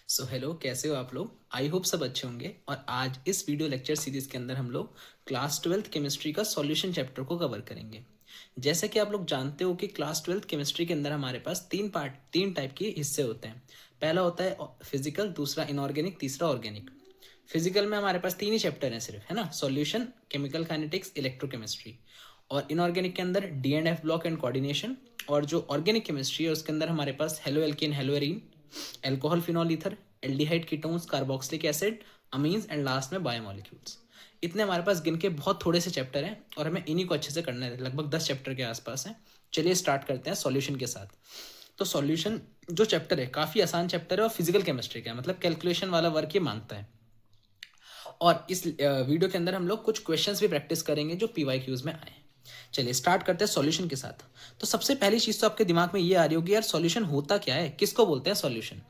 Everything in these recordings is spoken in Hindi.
सो हेलो, कैसे हो आप लोग। आई होप सब अच्छे होंगे। और आज इस वीडियो लेक्चर सीरीज के अंदर हम लोग क्लास ट्वेल्थ केमिस्ट्री का सॉल्यूशन चैप्टर को कवर करेंगे। जैसे कि आप लोग जानते हो कि क्लास ट्वेल्थ केमिस्ट्री के अंदर हमारे पास तीन टाइप के हिस्से होते हैं। पहला होता है फिजिकल, दूसरा इनऑर्गेनिक, तीसरा ऑर्गेनिक। फिजिकल में हमारे पास तीन ही चैप्टर हैं सिर्फ, है ना, सॉल्यूशन, केमिकल काइनेटिक्स, इलेक्ट्रोकेमिस्ट्री। और इनऑर्गेनिक के अंदर D and F block and coordination. और जो ऑर्गेनिक केमिस्ट्री है उसके अंदर हमारे पास haloalkane, haloarene, alcohol, phenol ether, aldehyde ketones, carboxylic acid, amines and last में बायोमोलिक्यूल्स। इतने हमारे पास गिन के बहुत थोड़े से चैप्टर हैं और हमें इन्हीं को अच्छे से करना है। लगभग 10 चैप्टर के आसपास हैं। चलिए स्टार्ट करते हैं सॉल्यूशन के साथ। तो सॉल्यूशन जो चैप्टर है काफ़ी आसान चैप्टर है और फिजिकल केमिस्ट्री का है, मतलब कैलकुलेशन वाला वर्क ये मांगता है। और इस वीडियो के अंदर हम लोग कुछ क्वेश्चंस भी प्रैक्टिस करेंगे जो PYQs में आए। चलिए स्टार्ट करते हैं सॉल्यूशन के साथ। तो सबसे पहली चीज़ तो आपके दिमाग में ये आ रही होगी, यार सॉल्यूशन होता क्या है, किसको बोलते हैं सॉल्यूशन।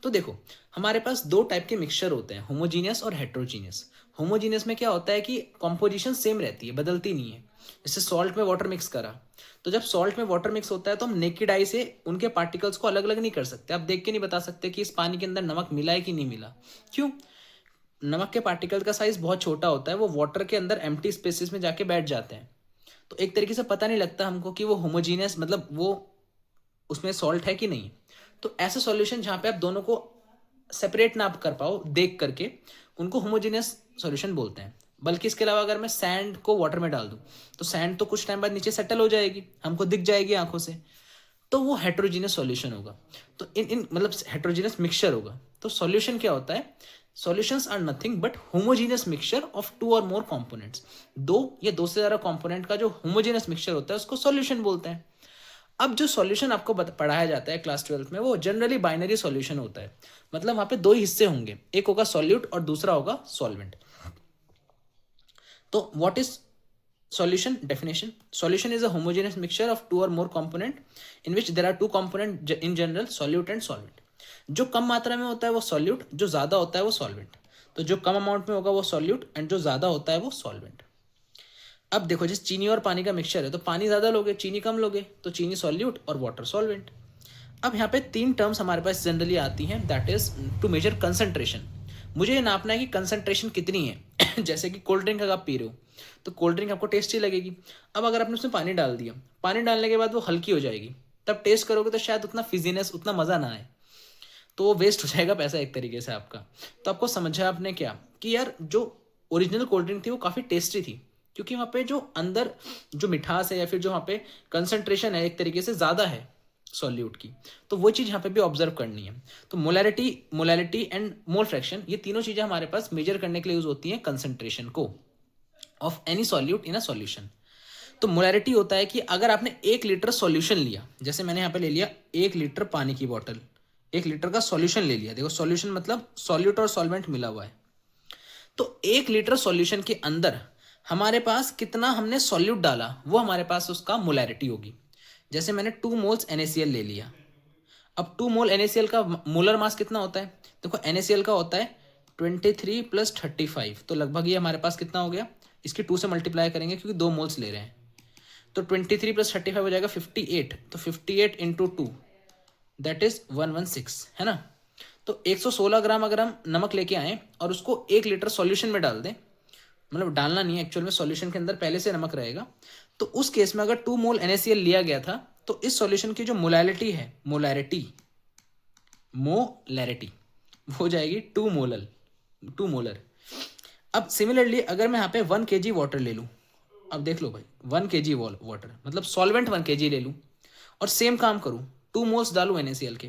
तो देखो, हमारे पास दो टाइप के मिक्सचर होते हैं, होमोजीनियस और हेट्रोजीनियस। होमोजीनियस में क्या होता है कि कॉम्पोजिशन सेम रहती है, बदलती नहीं है। जैसे सॉल्ट में वाटर मिक्स करा, तो जब सॉल्ट में वाटर मिक्स होता है तो हम नेकेड आई से उनके पार्टिकल्स को अलग अलग नहीं कर सकते। आप देख के नहीं बता सकते कि इस पानी के अंदर नमक मिला है कि नहीं मिला। क्यों? नमक के पार्टिकल का साइज बहुत छोटा होता है, वो वाटर के अंदर एम्प्टी स्पेसेस में जाके बैठ जाते हैं। तो एक तरीके से पता नहीं लगता हमको कि वो होमोजीनियस, मतलब वो उसमें सॉल्ट है कि नहीं। तो ऐसे सॉल्यूशन जहाँ पे आप दोनों को सेपरेट ना आप कर पाओ देख करके, उनको होमोजीनियस सॉल्यूशन बोलते हैं। बल्कि इसके अलावा अगर मैं सैंड को वाटर में डाल दूँ तो सैंड तो कुछ टाइम बाद नीचे सेटल हो जाएगी, हमको दिख जाएगी आंखों से, तो वो हेट्रोजीनियस सॉल्यूशन होगा। तो इन मतलब हेट्रोजीनियस मिक्सचर होगा। तो सॉल्यूशन क्या होता है? Solutions are nothing but homogeneous mixture of two or more components. दो या दो से ज्यादा कंपोनेंट का जो होमोजीनियस मिक्सचर होता है उसको सॉल्यूशन बोलते हैं। अब जो सॉल्यूशन आपको पढ़ाया जाता है क्लास ट्वेल्थ में वो जनरली बाइनरी सॉल्यूशन होता है। मतलब वहां पे दो ही हिस्से होंगे, एक होगा सॉल्यूट और दूसरा होगा सॉल्वेंट। तो what is solution definition? Solution is a homogeneous mixture of two or more component in which there are two component in general, solute and solvent. जो कम मात्रा में होता है वो solute, जो ज़्यादा होता है वो solvent। तो जो कम अमाउंट में होगा वो solute एंड जो ज़्यादा होता है वो solvent। अब देखो, जैसे चीनी और पानी का मिक्सचर है तो पानी ज़्यादा लोगे, चीनी कम लोगे, तो चीनी solute और वाटर solvent। अब यहाँ पे तीन टर्म्स हमारे पास जनरली आती हैं, that is to measure concentration. मुझे ये नापना है कि कंसंट्रेशन कितनी है। जैसे कि कोल्ड ड्रिंक अगर आप पी रहे हो तो कोल्ड ड्रिंक आपको टेस्टी लगेगी। अब अगर आपने उसमें पानी डाल दिया, पानी डालने के बाद वो हल्की हो जाएगी, तब टेस्ट करोगे तो शायद उतना फिजीनेस, उतना मज़ा ना आए, तो वो वेस्ट हो जाएगा पैसा एक तरीके से आपका। तो आपको समझा आपने क्या कि यार जो ओरिजिनल कोल्ड ड्रिंक थी वो काफ़ी टेस्टी थी, क्योंकि वहाँ पे जो अंदर जो मिठास है या फिर जो वहाँ पे कंसंट्रेशन है एक तरीके से ज़्यादा है सॉल्यूट की, तो वो चीज़ यहाँ पे भी ऑब्जर्व करनी है। तो मोलैरिटी एंड मोल फ्रैक्शन, ये तीनों चीज़ें हमारे पास मेजर करने के लिए यूज होती हैं कंसंट्रेशन को of any solute in a solution. तो मोलैरिटी होता है कि अगर आपने 1 लीटर सॉल्यूशन लिया, जैसे मैंने यहाँ पे ले लिया 1 लीटर पानी की बॉटल, 1 लीटर का सॉल्यूशन ले लिया। देखो सॉल्यूशन मतलब सॉल्यूट और सॉल्वेंट मिला हुआ है। तो 1 लीटर सॉल्यूशन के अंदर हमारे पास कितना हमने सॉल्यूट डाला वो हमारे पास उसका मोलैरिटी होगी। जैसे मैंने 2 मोल्स NaCl ले लिया। अब 2 मोल NaCl का मोलर मास कितना होता है? देखो NaCl का होता है 23 + 35, तो लगभग ये हमारे पास कितना हो गया, इसकी 2 से मल्टीप्लाई करेंगे क्योंकि 2 मोल्स ले रहे हैं। तो 23 + 35 हो जाएगा 58, तो 58 इंटू 2 दैट इज 116, है ना। तो 116 ग्राम अगर हम नमक लेके आए और उसको 1 लीटर सॉल्यूशन में डाल दें, मतलब डालना नहीं है एक्चुअल में, सॉल्यूशन के अंदर पहले से नमक रहेगा, तो उस केस में अगर 2 मोल NaCl लिया गया था तो इस सॉल्यूशन की जो मोलैरिटी है, मोलैरिटी वो हो जाएगी 2 मोलर। अब सिमिलरली अगर मैं यहाँ पे 1 kg वाटर ले लूँ, अब देख लो भाई 1 kg वाटर मतलब सॉल्वेंट 1 kg ले लूँ और सेम काम करूँ, 2 मोल्स डालूँ NaCl के,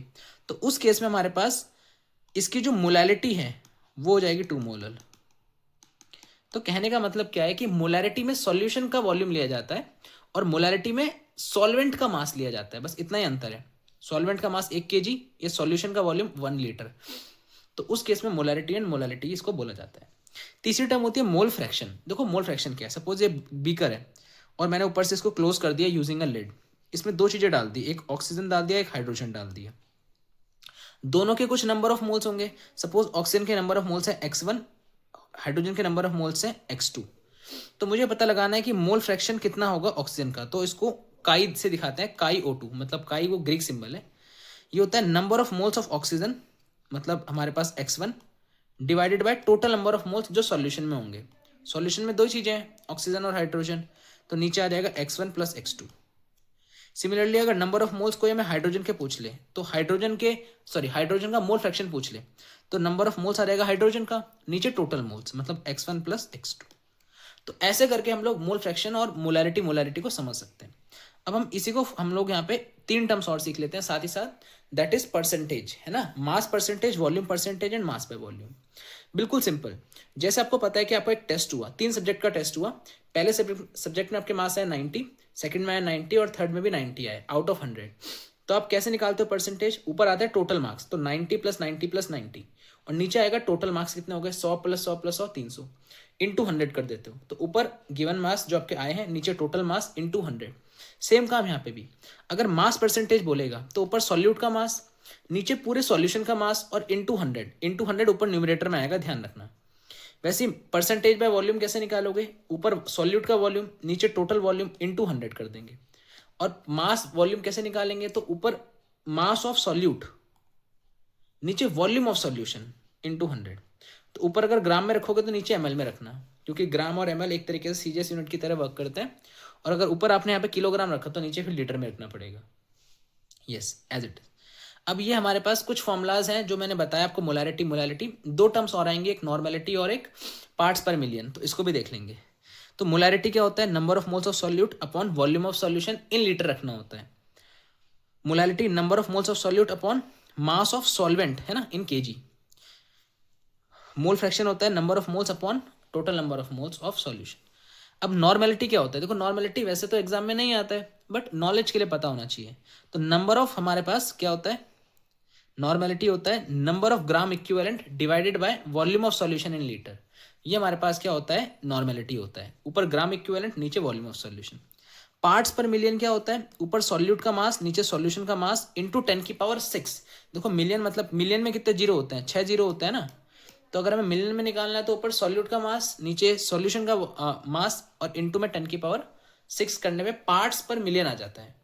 तो उस केस में हमारे पास इसकी जो मोलैरिटी है वो हो जाएगी 2 मोलर। तो कहने का मतलब क्या है कि मोलैरिटी में सॉल्यूशन का वॉल्यूम लिया जाता है और मोलैरिटी में सॉल्वेंट का मास लिया जाता है, बस इतना ही अंतर है। सॉल्वेंट का मास 1 kg, ये सॉल्यूशन का वॉल्यूम 1 लीटर। तो उस केस में मोलैरिटी एंड मोलैरिटी इसको बोला जाता है। तीसरी टर्म होती है मोल फ्रैक्शन। देखो मोल फ्रैक्शन क्या है, सपोज ये बीकर है और मैंने ऊपर से इसको क्लोज कर दिया यूजिंग अ लिड। इसमें दो चीज़ें डाल दी, एक ऑक्सीजन डाल दिया, एक हाइड्रोजन डाल दिया। दोनों के कुछ नंबर ऑफ मोल्स होंगे। सपोज ऑक्सीजन के नंबर ऑफ मोल्स है x1, हाइड्रोजन के नंबर ऑफ मोल्स है x2। तो मुझे पता लगाना है कि मोल फ्रैक्शन कितना होगा ऑक्सीजन का, तो इसको काई से दिखाते हैं, काई O2, मतलब काई वो ग्रीक सिंबल है। ये होता है number of moles of oxygen मतलब हमारे पास x1 divided by total number of moles जो सॉल्यूशन में होंगे। सॉल्यूशन में दो चीजें हैं, ऑक्सीजन और हाइड्रोजन, तो नीचे आ जाएगा x1 प्लस x2। सिमिलरली अगर नंबर ऑफ मोल्स कोई हमें हाइड्रोजन के पूछ ले तो हाइड्रोजन का मोल फ्रैक्शन पूछ ले तो नंबर ऑफ मोल्स आ जाएगा हाइड्रोजन का, नीचे टोटल मोल्स मतलब x1 प्लस x2। तो ऐसे करके हम लोग मोल फ्रैक्शन और मोलारिटी को समझ सकते हैं। अब हम लोग यहाँ पे 3 टर्म्स और सीख लेते हैं साथ ही साथ, दैट इज परसेंटेज, है ना, mass percentage, volume percentage and mass by volume. बिल्कुल सिंपल, जैसे आपको पता है कि आपका एक टेस्ट हुआ, 3 सब्जेक्ट का टेस्ट हुआ। पहले सब्जेक्ट में आपके मार्क्स आए 90, सेकंड में आया 90 और थर्ड में भी 90 आए आउट ऑफ 100। तो आप कैसे निकालते हो परसेंटेज? ऊपर आता है टोटल मार्क्स, तो 90 प्लस 90 प्लस 90, और नीचे आएगा टोटल मार्क्स कितने हो गए, 100 प्लस 100 प्लस 100 300 इंटू 100 कर देते हो। तो ऊपर गिवन मार्क्स जो आपके आए हैं, नीचे टोटल मास इंटू 100। सेम काम यहाँ पे भी, अगर मास परसेंटेज बोलेगा तो ऊपर सॉल्यूट का मास, नीचे पूरे सॉल्यूशन का मास और इंटू 100 ऊपर न्यूमरेटर में आएगा, ध्यान रखना। वैसे ही परसेंटेज बाय वॉल्यूम कैसे निकालोगे? ऊपर सॉल्यूट का वॉल्यूम, नीचे टोटल वॉल्यूम इंटू 100 कर देंगे। और मास वॉल्यूम कैसे निकालेंगे? तो ऊपर मास ऑफ सॉल्यूट, नीचे वॉल्यूम ऑफ सॉल्यूशन इंटू 100। तो ऊपर अगर ग्राम में रखोगे तो नीचे ml में रखना, क्योंकि ग्राम और ml एक तरीके से सीजीएस यूनिट की तरह वर्क करते हैं। और अगर ऊपर आपने यहाँ पे किलोग्राम रखा तो नीचे फिर लीटर में रखना पड़ेगा। Yes, as it. अब ये हमारे पास कुछ फॉर्मुलाज हैं जो मैंने बताया आपको, मोलारिटी। 2 टर्म्स और आएंगे, एक नॉर्मेलिटी और एक पार्ट्स पर मिलियन, तो इसको भी देख लेंगे। तो मोलारिटी क्या होता है? Number of moles of solute upon volume of solution in litre रखना होता है। Molarity number of moles of solute upon mass of solvent, है ना, इन केजी। मोल फ्रैक्शन होता है number of moles upon total number of moles of solution. अब नॉर्मेलिटी क्या होता है? देखो, नॉर्मेलिटी वैसे तो एग्जाम में नहीं आता है, बट नॉलेज के लिए पता होना चाहिए। तो नंबर ऑफ हमारे पास क्या होता है? नॉर्मेलिटी होता है number of gram equivalent divided by volume of solution in litre. ये हमारे पास क्या होता है? नॉर्मेलिटी होता है। ऊपर ग्राम इक्विवेलेंट, नीचे वॉल्यूम ऑफ सॉल्यूशन। पार्ट्स पर मिलियन क्या होता है? ऊपर सॉल्यूट का मास, नीचे सॉल्यूशन का मास इंटू 10⁶। देखो मिलियन मतलब मिलियन में कितने जीरो होते हैं? 6 जीरो होते हैं ना। तो अगर हमें मिलियन में निकालना है तो ऊपर सॉल्यूट का मास, नीचे सॉल्यूशन का मास और इंटू में 10⁶ करने में पार्ट्स पर मिलियन आ जाता है।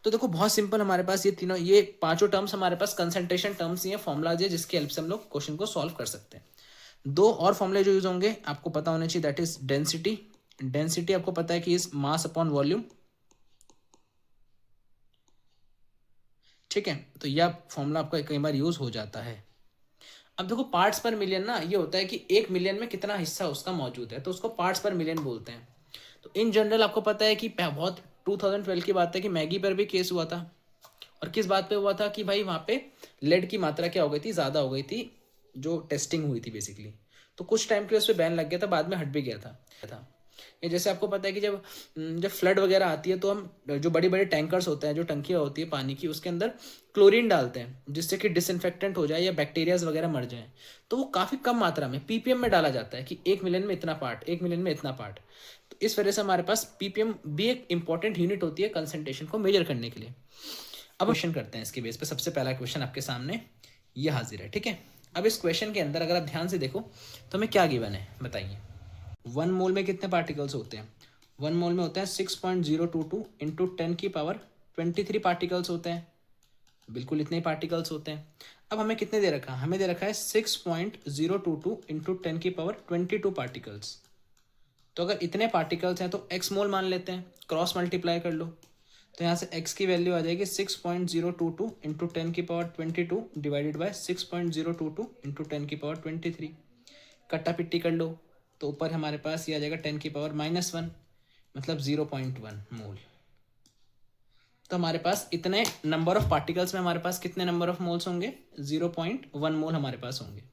तो देखो बहुत सिंपल, हमारे पास ये पांचों टर्म्स हमारे पास कंसंट्रेशन टर्म्स ही है, फॉर्मुलाज है, जिसकी हेल्प से हम लोग क्वेश्चन को सॉल्व कर सकते हैं। 2 और फॉर्मुले जो यूज होंगे आपको पता होने चाहिए, दैट इज डेंसिटी आपको पता है कि इज मास अपॉन वॉल्यूम, ठीक है। तो यह फॉर्मूला आपका कई बार यूज हो जाता है। अब देखो पार्ट्स पर मिलियन ना, ये होता है कि 1 मिलियन में कितना हिस्सा उसका मौजूद है, तो उसको पार्ट्स पर मिलियन बोलते हैं। तो इन जनरल आपको पता है कि बहुत 2012 की बात है कि मैगी पर भी केस हुआ था। और किस बात पे हुआ था? कि भाई वहाँ पे लेड की मात्रा क्या हो गई थी? ज़्यादा हो गई थी, जो टेस्टिंग हुई थी बेसिकली। तो कुछ टाइम के लिए उस पर बैन लग गया था, बाद में हट भी गया था। ये जैसे आपको पता है कि जब फ्लड वगैरह आती है तो हम जो बड़ी बड़ी टैंकर्स होते हैं, जो टंकियाँ होती है पानी की, उसके अंदर क्लोरीन डालते हैं जिससे कि डिसइंफेक्टेंट हो जाए या बैक्टीरियाज वगैरह मर जाएं। तो वो काफ़ी कम मात्रा में पीपीएम में डाला जाता है कि 1 मिलियन में इतना पार्ट, 1 मिलियन में इतना पार्ट। तो इस वजह से हमारे पास पीपीएम भी एक इंपॉर्टेंट यूनिट होती है कंसंट्रेशन को मेजर करने के लिए। अब क्वेश्चन करते हैं इसके बेस पे। सबसे पहला क्वेश्चन आपके सामने ये हाजिर है, ठीक है। अब इस क्वेश्चन के अंदर अगर आप ध्यान से देखो तो हमें क्या गिवन है बताइए। 1 मोल में कितने पार्टिकल्स होते हैं? 1 मोल में होते हैं 6.022 इंटू 10⁻23 पार्टिकल्स होते हैं। बिल्कुल इतने पार्टिकल्स होते हैं। अब हमें कितने दे रखा है? हमें दे रखा है 6.022 इंटू 10⁻22 पार्टिकल्स। तो अगर इतने पार्टिकल्स हैं तो x मोल मान लेते हैं, क्रॉस मल्टीप्लाई कर लो। तो यहाँ से x की वैल्यू आ जाएगी 6.022 इंटू 10⁻22 डिवाइडेड बाय 6.022 इंटू 10⁻23। कट्टा पिट्टी कर लो तो ऊपर हमारे पास ये आ जाएगा 10⁻−1 मतलब 0.1 मोल। तो हमारे पास इतने नंबर ऑफ पार्टिकल्स में हमारे पास कितने नंबर ऑफ मोल्स होंगे? 0.1 मोल हमारे पास होंगे।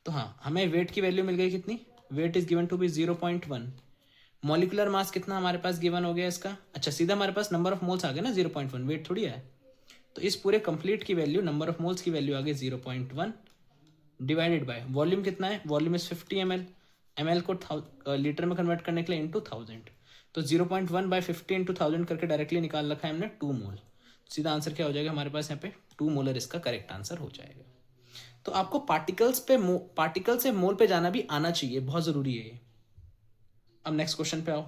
तो हाँ, हमें वेट की वैल्यू मिल गई कितनी? Weight is given to be 0.1। Molecular mass कितना हमारे पास गिवन हो गया इसका? अच्छा, सीधा हमारे पास नंबर ऑफ मोल्स आ गए ना, 0.1, वेट थोड़ी है। तो इस पूरे कंप्लीट की वैल्यू, नंबर ऑफ मोल्स की वैल्यू आ गई 0.1 डिवाइडेड बाय वॉल्यूम कितना है? वॉल्यूम इज 50 ml, ml को लीटर में कन्वर्ट करने के लिए इंटू 1000। तो 0.1 बाय 50 इंटू 1000 करके डायरेक्टली निकाल रखा है हमने 2 मोल। सीधा आंसर क्या हो जाएगा हमारे पास यहाँ पे? 2 मोलर इसका करेक्ट आंसर हो जाएगा। तो आपको पार्टिकल से मोल पे जाना भी आना चाहिए, बहुत जरूरी है ये। अब नेक्स्ट क्वेश्चन पे आओ।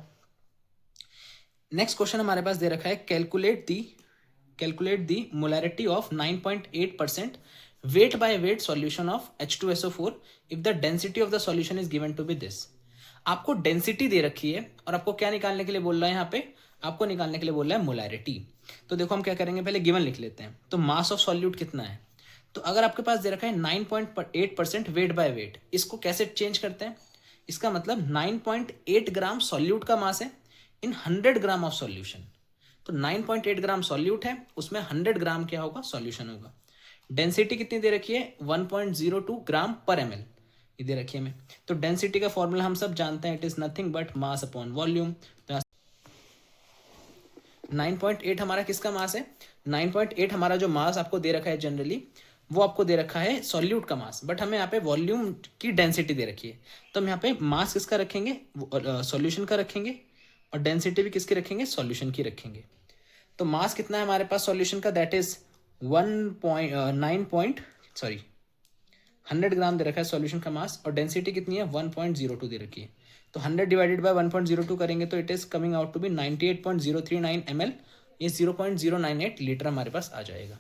नेक्स्ट क्वेश्चन हमारे पास दे रखा है calculate the molarity of 9.8% weight by weight solution of H2SO4 if the density of the solution is given to be this. आपको डेंसिटी दे रखी है और आपको क्या निकालने के लिए बोल रहा है, यहाँ पे आपको निकालने के लिए बोल रहा है मोलैरिटी। तो देखो हम क्या करेंगे, पहले गिवन लिख लेते हैं। तो मास ऑफ सॉल्यूट कितना है, तो अगर आपके पास दे रखा है 9.8% वेट बाय वेट, इसको कैसे चेंज करते हैं, इसका मतलब 9.8 ग्राम सॉल्यूट का मास है इन 100 ग्राम ऑफ सॉल्यूशन। तो 9.8 ग्राम सॉल्यूट है, उसमें 100 ग्राम क्या होगा, सॉल्यूशन होगा। डेंसिटी कितनी दे रखी है, 1.02 ग्राम पर ml ये दे रखी है हमें। तो डेंसिटी का फॉर्मूला हम सब जानते हैं, it is nothing but mass upon volume. तो 9.8 हमारा किसका मास है, 9.8 हमारा जो मास आपको दे रखा है जनरली, वो आपको दे रखा है सॉल्यूट का मास, बट हमें यहाँ पे वॉल्यूम की डेंसिटी दे रखी है। तो हम यहाँ पे मास किसका रखेंगे, सॉल्यूशन का रखेंगे, और डेंसिटी भी किसकी रखेंगे, सॉल्यूशन की रखेंगे। तो मास कितना है हमारे पास सॉल्यूशन का, दैट इज 100 ग्राम दे रखा है सॉल्यूशन का मास, और डेंसिटी कितनी है 1.02 दे रखी है। तो 100 डिवाइडेड बाय 1.02 करेंगे तो it is coming out to be 98.039 ml, ये 0.098 लीटर हमारे पास आ जाएगा।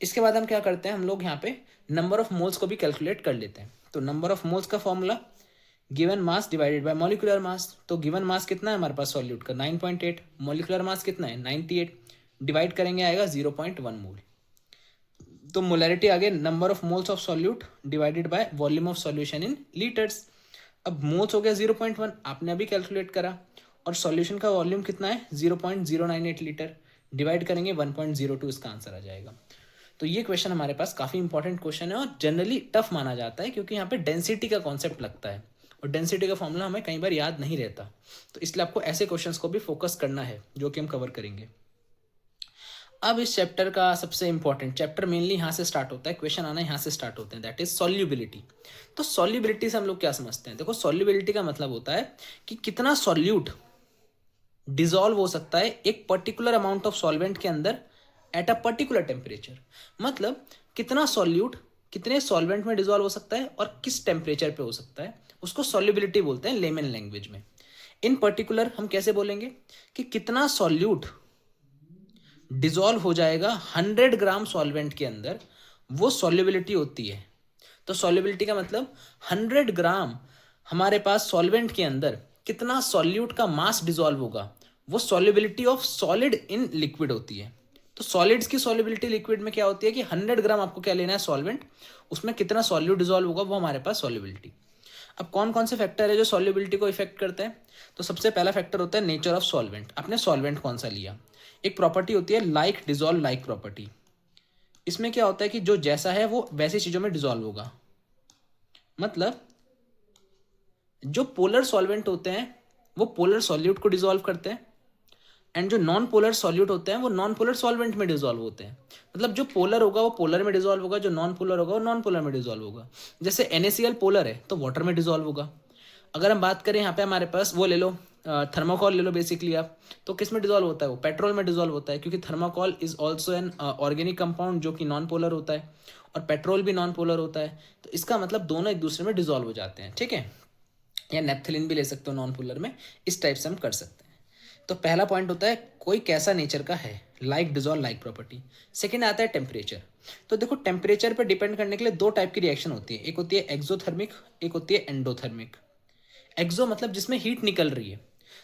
इसके बाद हम क्या करते हैं, हम लोग यहाँ पे नंबर ऑफ मोल्स को भी कैलकुलेट कर लेते हैं। तो नंबर ऑफ मोल्स का formula given mass divided by molecular mass. तो गिवन मास कितना है हमारे पास सॉल्यूट का 9.8, मॉलिक्यूलर मास कितना है 98, डिवाइड करेंगे आएगा 0.1 मोल। तो मोलैरिटी आ गया number of moles of solute divided by volume of solution in litres. अब मोल्स हो गया 0.1, आपने अभी कैलकुलेट करा, और सॉल्यूशन का वॉल्यूम कितना है 0.098 लीटर, डिवाइड करेंगे 1.02, इसका आंसर आ जाएगा। तो ये क्वेश्चन हमारे पास काफ़ी इंपॉर्टेंट क्वेश्चन है और जनरली टफ माना जाता है, क्योंकि यहाँ पे डेंसिटी का कॉन्सेप्ट लगता है और डेंसिटी का फॉर्मूला हमें कई बार याद नहीं रहता। तो इसलिए आपको ऐसे क्वेश्चंस को भी फोकस करना है, जो कि हम कवर करेंगे। अब इस चैप्टर का सबसे इंपॉर्टेंट चैप्टर मेनली यहाँ से स्टार्ट होता है, क्वेश्चन आना यहाँ से स्टार्ट होते हैं, दैट इज सॉल्युबिलिटी। तो सॉल्युबिलिटी से हम लोग क्या समझते हैं, देखो सॉल्युबिलिटी का मतलब होता है कि कितना सॉल्यूट डिसॉल्व हो सकता है एक पर्टिकुलर अमाउंट ऑफ सॉल्वेंट के अंदर एट अ पर्टिकुलर टेम्परेचर। मतलब कितना सॉल्यूट कितने सॉल्वेंट में डिसॉल्व हो सकता है और किस टेम्परेचर पे हो सकता है, उसको सॉल्युबिलिटी बोलते हैं लेमन लैंग्वेज में। इन पर्टिकुलर हम कैसे बोलेंगे कि कितना सॉल्यूट डिसॉल्व हो जाएगा 100 ग्राम सॉल्वेंट के अंदर, वो सॉल्युबिलिटी होती है। तो सॉल्युबिलिटी का मतलब 100 ग्राम हमारे पास सॉल्वेंट के अंदर कितना सॉल्यूट का मास डिसॉल्व होगा, वो solubility of solid in liquid होती है। तो सॉलिड्स की सॉल्युबिलिटी लिक्विड में क्या होती है कि 100 ग्राम आपको क्या लेना है सॉल्वेंट, उसमें कितना सॉल्यूट डिसॉल्व होगा, वो हमारे पास सॉल्युबिलिटी। अब कौन कौन से फैक्टर है जो सॉल्युबिलिटी को इफेक्ट करते हैं, तो सबसे पहला फैक्टर होता है नेचर ऑफ सॉल्वेंट। आपने सॉल्वेंट कौन सा लिया, एक प्रॉपर्टी होती है लाइक डिसॉल्व लाइक प्रॉपर्टी। इसमें क्या होता है कि जो जैसा है वो वैसी चीजों में डिसॉल्व होगा। मतलब जो पोलर सॉल्वेंट होते हैं वो पोलर सॉल्यूट को डिसॉल्व करते हैं, एंड जो नॉन पोलर सॉल्यूट होते हैं वो नॉन पोलर सॉल्वेंट में डिसॉल्व होते हैं। मतलब जो पोलर होगा वो पोलर में डिसॉल्व होगा, जो नॉन पोलर होगा वो नॉन पोलर में डिसॉल्व होगा। जैसे NaCl पोलर है तो वाटर में डिसॉल्व होगा। अगर हम बात करें यहाँ पे हमारे पास वो ले लो, थर्माकोल ले लो बेसिकली आप, तो किस में डिसॉल्व होता है, वो पेट्रोल में डिसॉल्व होता है, क्योंकि thermocol is also an organic compound जो कि नॉन पोलर होता है, और पेट्रोल भी नॉन पोलर होता है। तो इसका मतलब दोनों एक दूसरे में डिसॉल्व हो जाते हैं, ठीक है। या नेप्थलीन भी ले सकते हो नॉन पोलर में, इस टाइप से हम कर सकते हैं। तो पहला पॉइंट होता है कोई कैसा नेचर का है, like dissolve like property. Second आता है टेम्परेचर। तो देखो टेम्परेचर पर डिपेंड करने के लिए दो टाइप की रिएक्शन होती है, एक होती है एक्सोथर्मिक, एक होती है एंडोथर्मिक। एक्सो मतलब जिसमें हीट निकल रही है।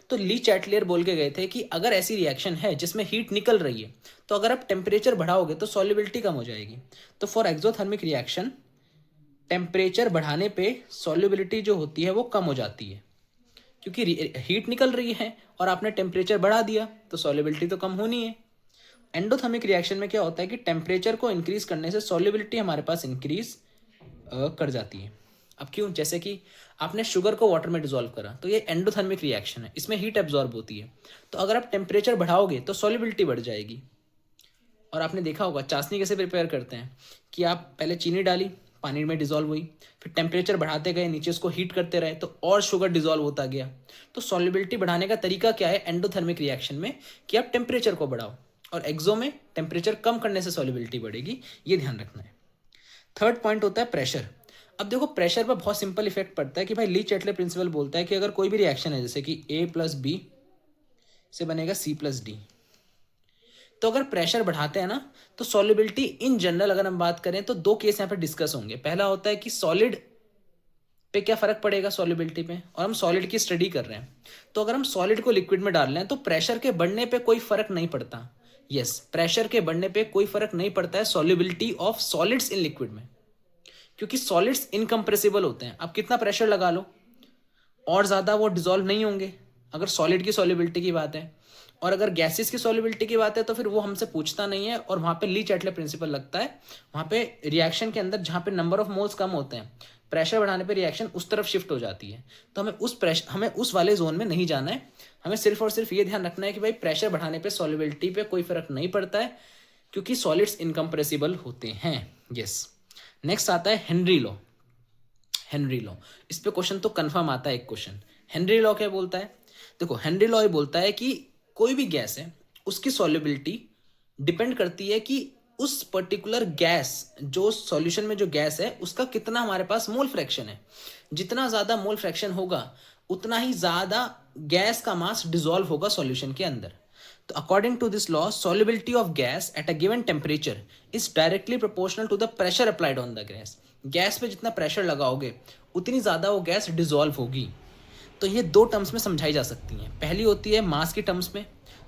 तो ली चैटलियर बोल के गए थे कि अगर ऐसी रिएक्शन है जिसमें हीट निकल रही है तो अगर आप टेम्परेचर बढ़ाओगे तो सॉल्युबिलिटी कम हो जाएगी। तो फॉर एक्सोथर्मिक रिएक्शन टेम्परेचर बढ़ाने पे सॉल्युबिलिटी जो होती है वो कम हो जाती है, क्योंकि हीट निकल रही है और आपने टेम्परेचर बढ़ा दिया तो सॉल्युबिलिटी तो कम होनी है। एंडोथर्मिक रिएक्शन में क्या होता है कि टेम्परेचर को इंक्रीज करने से सॉल्युबिलिटी हमारे पास इंक्रीज कर जाती है। अब क्यों, जैसे कि आपने शुगर को वाटर में डिसॉल्व करा तो ये एंडोथर्मिक रिएक्शन है, इसमें हीट एब्जॉर्ब होती है। तो अगर आप टेम्परेचर बढ़ाओगे तो सॉल्युबिलिटी बढ़ जाएगी। और आपने देखा होगा चाशनी कैसे प्रिपेयर करते हैं कि आप पहले चीनी डाली, पानी में डिसॉल्व हुई, फिर टेम्परेचर बढ़ाते गए, नीचे उसको हीट करते रहे तो और शुगर डिसॉल्व होता गया। तो सॉल्युबिलिटी बढ़ाने का तरीका क्या है एंडोथर्मिक रिएक्शन में, कि आप टेम्परेचर को बढ़ाओ, और एक्सो में टेम्परेचर कम करने से सॉल्युबिलिटी बढ़ेगी, ये ध्यान रखना है। थर्ड पॉइंट होता है प्रेशर। अब देखो प्रेशर पर बहुत सिंपल इफेक्ट पड़ता है कि भाई ली चैटले प्रिंसिपल बोलता है कि अगर कोई भी रिएक्शन है जैसे कि A + B से बनेगा C + D, तो अगर प्रेशर बढ़ाते हैं ना तो सॉल्युबिलिटी इन जनरल अगर हम बात करें तो दो केस यहाँ पे डिस्कस होंगे। पहला होता है कि सॉलिड पे क्या फर्क पड़ेगा सॉल्युबिलिटी पे, और हम सॉलिड की स्टडी कर रहे हैं। तो अगर हम सॉलिड को लिक्विड में डाल रहे हैं तो प्रेशर के बढ़ने पे कोई फर्क नहीं पड़ता। यस, प्रेशर के बढ़ने पे कोई फर्क नहीं पड़ता है solubility of solids in liquid में, क्योंकि सॉलिड्स इनकम्प्रेसिबल होते हैं। अब कितना प्रेशर लगा लो और ज़्यादा वो डिजोल्व नहीं होंगे अगर सॉलिड की सॉल्युबिलिटी की बात है। और अगर गैसेस की सॉल्युबिलिटी की बात है तो फिर वो हमसे पूछता नहीं है, और वहाँ पे ली चैटले प्रिंसिपल लगता है। वहाँ पे रिएक्शन के अंदर जहाँ पे नंबर ऑफ मोल्स कम होते हैं, प्रेशर बढ़ाने पे रिएक्शन उस तरफ शिफ्ट हो जाती है। तो हमें उस वाले जोन में नहीं जाना है। हमें सिर्फ और सिर्फ ये ध्यान रखना है कि भाई प्रेशर बढ़ाने पे सॉल्युबिलिटी पे कोई फर्क नहीं पड़ता है, क्योंकि सॉलिड्स इनकम्प्रेसिबल होते हैं। यस, नेक्स्ट आता है हेनरी लॉ। हेनरी लॉ, इस पे क्वेश्चन तो कंफर्म आता है एक क्वेश्चन। हेनरी लॉ क्या बोलता है? देखो, हेनरी लॉ ये बोलता है कि कोई भी गैस है उसकी सॉल्युबिलिटी डिपेंड करती है कि उस पर्टिकुलर गैस, जो सॉल्यूशन में जो गैस है उसका कितना हमारे पास मोल फ्रैक्शन है। जितना ज़्यादा मोल फ्रैक्शन होगा उतना ही ज़्यादा गैस का मास डिसॉल्व होगा सॉल्यूशन के अंदर। तो according to this law, solubility of gas at a given temperature is directly proportional to the pressure applied on the gas. Gas पे जितना प्रेशर लगाओगे उतनी ज़्यादा वो गैस डिसॉल्व होगी। तो ये दो टर्म्स में समझाई जा सकती हैं। पहली होती है मास की टर्म्स में,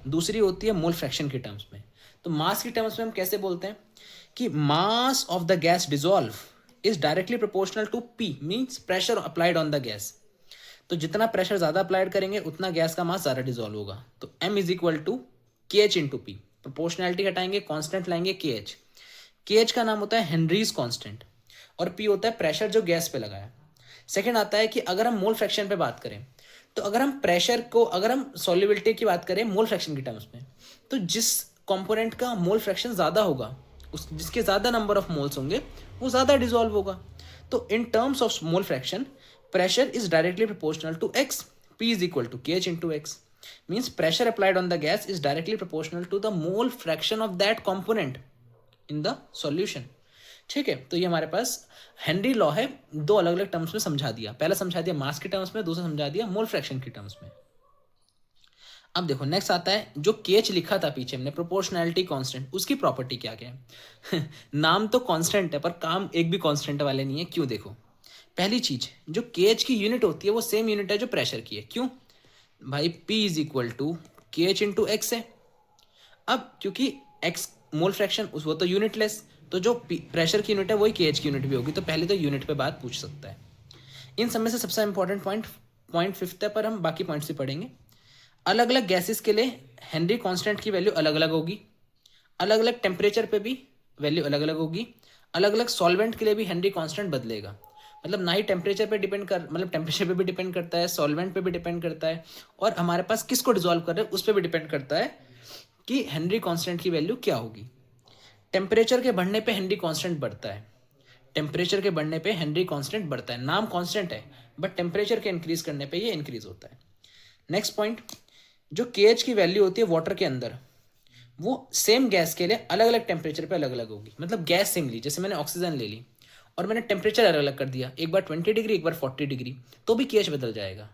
दूसरी होती है मोल फ्रैक्शन की टर्म्स में। तो मास की टर्म्स में हम कैसे बोलते हैं कि mass of the gas dissolve is directly proportional to P, means pressure applied on the gas. तो जितना प्रेशर ज़्यादा अप्लाइड करेंगे उतना गैस का मास ज़्यादा डिसॉल्व होगा। तो m इज इक्वल टू के एच इंटू पी। प्रोपोर्शनैलिटी हटाएंगे, कॉन्स्टेंट लाएंगे के एच। के एच का नाम होता है हेनरीज कॉन्स्टेंट, और पी होता है प्रेशर जो गैस पे लगाया। सेकेंड आता है कि अगर हम मोल फ्रैक्शन पे बात करें, तो अगर हम प्रेशर को, अगर हम सॉल्युबिलिटी की बात करें मोल फ्रैक्शन की टर्म्स में, तो जिस कंपोनेंट का मोल फ्रैक्शन ज़्यादा होगा, उस जिसके ज़्यादा नंबर ऑफ मोल्स होंगे वो ज़्यादा डिसॉल्व होगा। तो in terms of mole fraction, pressure is directly proportional to x, p is equal to kh into x, means pressure applied on the gas is directly proportional to the mole fraction of that component in the solution। ठीक है, तो ये हमारे पास हेनरी लॉ है। दो अलग अलग टर्म्स में समझा दिया, पहला समझा दिया मास के टर्म्स में, दूसरा समझा दिया मोल फ्रैक्शन के टर्म्स में। अब देखो नेक्स्ट आता है जो केच लिखा था पीछे हमने, प्रोपोर्शनैलिटी कांस्टेंट, उसकी प्रॉपर्टी क्या क्या है? नाम तो कांस्टेंट है पर काम एक भी कांस्टेंट वाले नहीं है। क्यों? देखो, पहली चीज, जो केएच की यूनिट होती है वो सेम यूनिट है जो प्रेशर की है। क्यों भाई? P इज इक्वल टू के एच इंटू एक्स है। अब क्योंकि x मोल फ्रैक्शन उस वो तो यूनिटलेस, तो जो प्रेशर की यूनिट है वही के एच की यूनिट भी होगी। तो पहले तो यूनिट पे बात पूछ सकता है। इन सब में से सबसे इंपॉर्टेंट पॉइंट फिफ्थ है, पर हम बाकी पॉइंट्स भी पढ़ेंगे। अलग अलग गैसेस के लिए हेनरी कांस्टेंट की वैल्यू अलग अलग होगी। अलग अलग टेम्परेचर पे भी वैल्यू अलग अलग होगी। अलग अलग सॉल्वेंट के लिए भी हेनरी कांस्टेंट बदलेगा। मतलब ना ही टेम्परेचर पे डिपेंड कर, मतलब टेम्परेचर पे भी डिपेंड करता है, सॉल्वेंट पे भी डिपेंड करता है, और हमारे पास किसको डिसॉल्व कर रहे हैं उस पर भी डिपेंड करता है कि हेनरी कांस्टेंट की वैल्यू क्या होगी। टेम्परेचर के बढ़ने पे हेनरी कांस्टेंट बढ़ता है। टेम्परेचर के बढ़ने पे हेनरी कांस्टेंट बढ़ता है। नाम कांस्टेंट है बट टेम्परेचर के इंक्रीज करने पे ये इंक्रीज होता है। नेक्स्ट पॉइंट, जो केएच की वैल्यू होती है वाटर के अंदर, वो सेम गैस के लिए अलग अलग टेम्परेचर पे अलग अलग होगी। मतलब गैस सेम ली, जैसे मैंने ऑक्सीजन ले ली और मैंने टेम्परेचर अलग अलग कर दिया, एक बार 20 डिग्री एक बार 40 डिग्री, तो भी केएच बदल जाएगा।